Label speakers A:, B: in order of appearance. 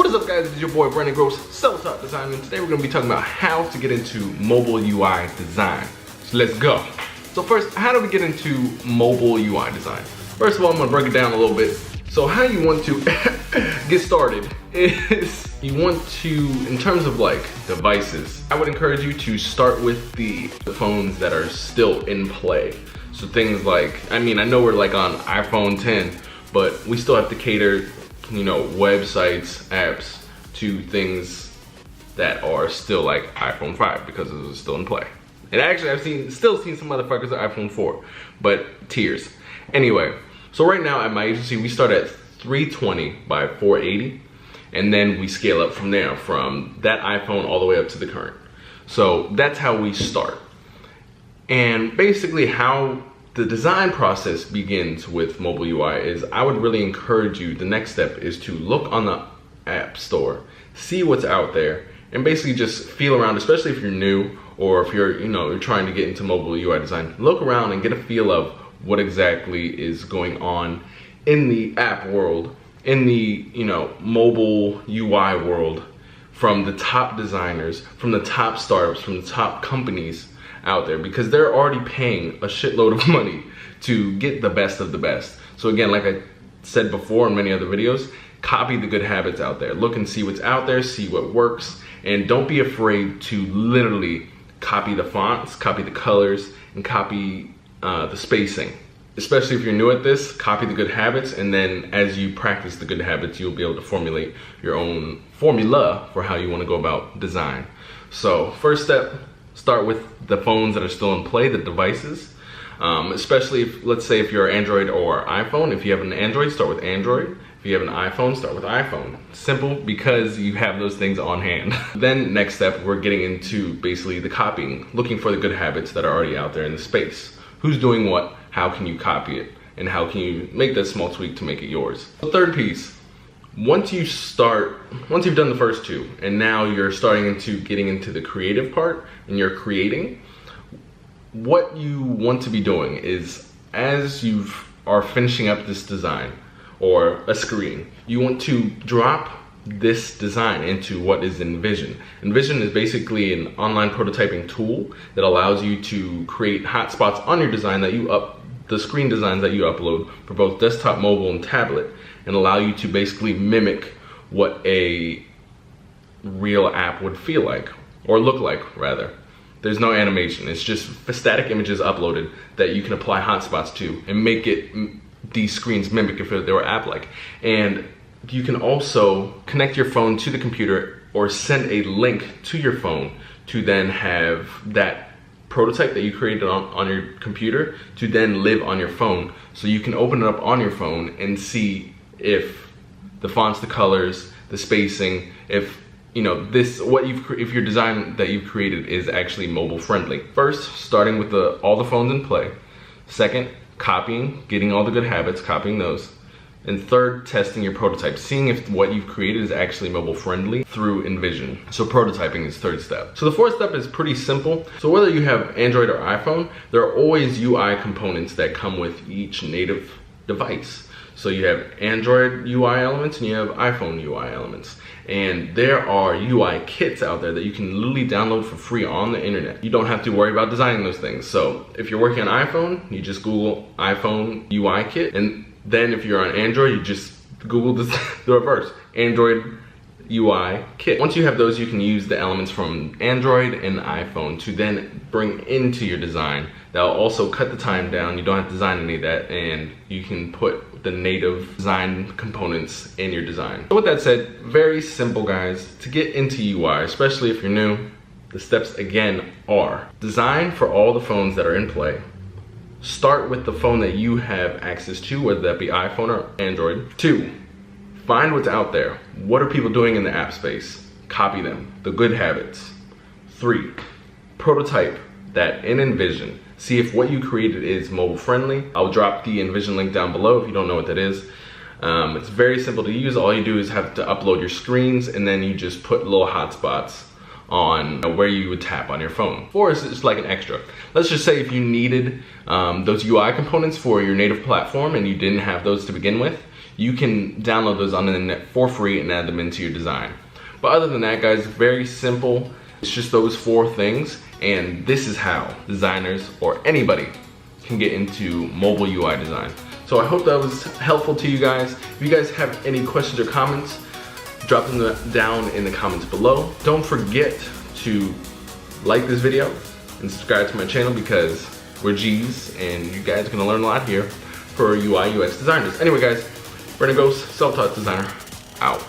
A: What is up, guys? It's your boy Brandon Groce, self-taught designer, and today we're going to be talking about how to get into mobile UI design. So let's go. So first, how do we get into mobile UI design? First of all, I'm going to break it down a little bit. So how you want to get started is you want to, in terms of like devices, I would encourage you to start with the phones that are still in play. So things like, I know we're like on iPhone 10, but we still have to cater, you know, websites, apps to things that are still like iPhone 5 because it's still in play. And actually I've still seen some motherfuckers at iPhone 4, but tears. Anyway, so right now at my agency, we start at 320 by 480, and then we scale up from there, from that iPhone all the way up to the current. So that's how we start. And basically how the design process begins with mobile UI is, I would really encourage you, the next step is to look on the app store, see what's out there, and basically just feel around, especially if you're new or if you're trying to get into mobile UI design. Look around and get a feel of what exactly is going on in the app world, in the mobile UI world, from the top designers, from the top startups, from the top companies out there, because they're already paying a shitload of money to get the best of the best. So again, like I said before in many other videos, copy the good habits out there. Look and see what's out there, see what works, and don't be afraid to literally copy the fonts, copy the colors, and copy the spacing. Especially if you're new at this, copy the good habits, and then as you practice the good habits, you'll be able to formulate your own formula for how you want to go about design. So first step, start with the phones that are still in play, the devices. Especially if, let's say if you're Android or iPhone. If you have an Android, start with Android. If you have an iPhone, start with iPhone. Simple, because you have those things on hand. Then next step, we're getting into basically the copying, looking for the good habits that are already out there in the space. Who's doing what? How can you copy it? And how can you make that small tweak to make it yours? The third piece, once you've done the first two, and now you're starting into getting into the creative part, and you're creating, what you want to be doing is, as you are finishing up this design or a screen, you want to drop this design into what is InVision. InVision is basically an online prototyping tool that allows you to create hotspots on your design the screen designs that you upload for both desktop, mobile, and tablet, and allow you to basically mimic what a real app would feel like, or look like rather. There's no animation, it's just static images uploaded that you can apply hotspots to and make these screens mimic if they were app-like. And you can also connect your phone to the computer or send a link to your phone to then have that prototype that you created on your computer to then live on your phone. So you can open it up on your phone and see if the fonts, the colors, the spacing, if your design that you've created is actually mobile friendly. First, starting with all the phones in play. Second, copying, getting all the good habits, copying those. And third, testing your prototype, seeing if what you've created is actually mobile friendly through InVision. So prototyping is third step. So the fourth step is pretty simple. So whether you have Android or iPhone, there are always UI components that come with each native device. So you have Android UI elements and you have iPhone UI elements. And there are UI kits out there that you can literally download for free on the internet. You don't have to worry about designing those things. So if you're working on iPhone, you just Google iPhone UI kit, and then if you're on Android, you just Google the reverse, Android UI kit. Once you have those, you can use the elements from Android and iPhone to then bring into your design. That'll also cut the time down. You don't have to design any of that, and you can put the native design components in your design. So with that said, very simple, guys. To get into UI, especially if you're new, the steps again are: design for all the phones that are in play. Start with the phone that you have access to, whether that be iPhone or Android. 2, find what's out there. What are people doing in the app space? Copy them, the good habits. 3, prototype that in InVision. See if what you created is mobile friendly. I'll drop the InVision link down below if you don't know what that is. It's very simple to use. All you do is have to upload your screens, and then you just put little hotspots on where you would tap on your phone. 4 is just like an extra. Let's just say if you needed those UI components for your native platform and you didn't have those to begin with, you can download those on the internet for free and add them into your design. But other than that, guys, very simple. It's just those 4 things, and this is how designers or anybody can get into mobile UI design. So I hope that was helpful to you guys. If you guys have any questions or comments, drop them down in the comments below. Don't forget to like this video and subscribe to my channel because we're G's and you guys are gonna learn a lot here for UI UX designers. Anyway guys, Groce, self-taught designer, out.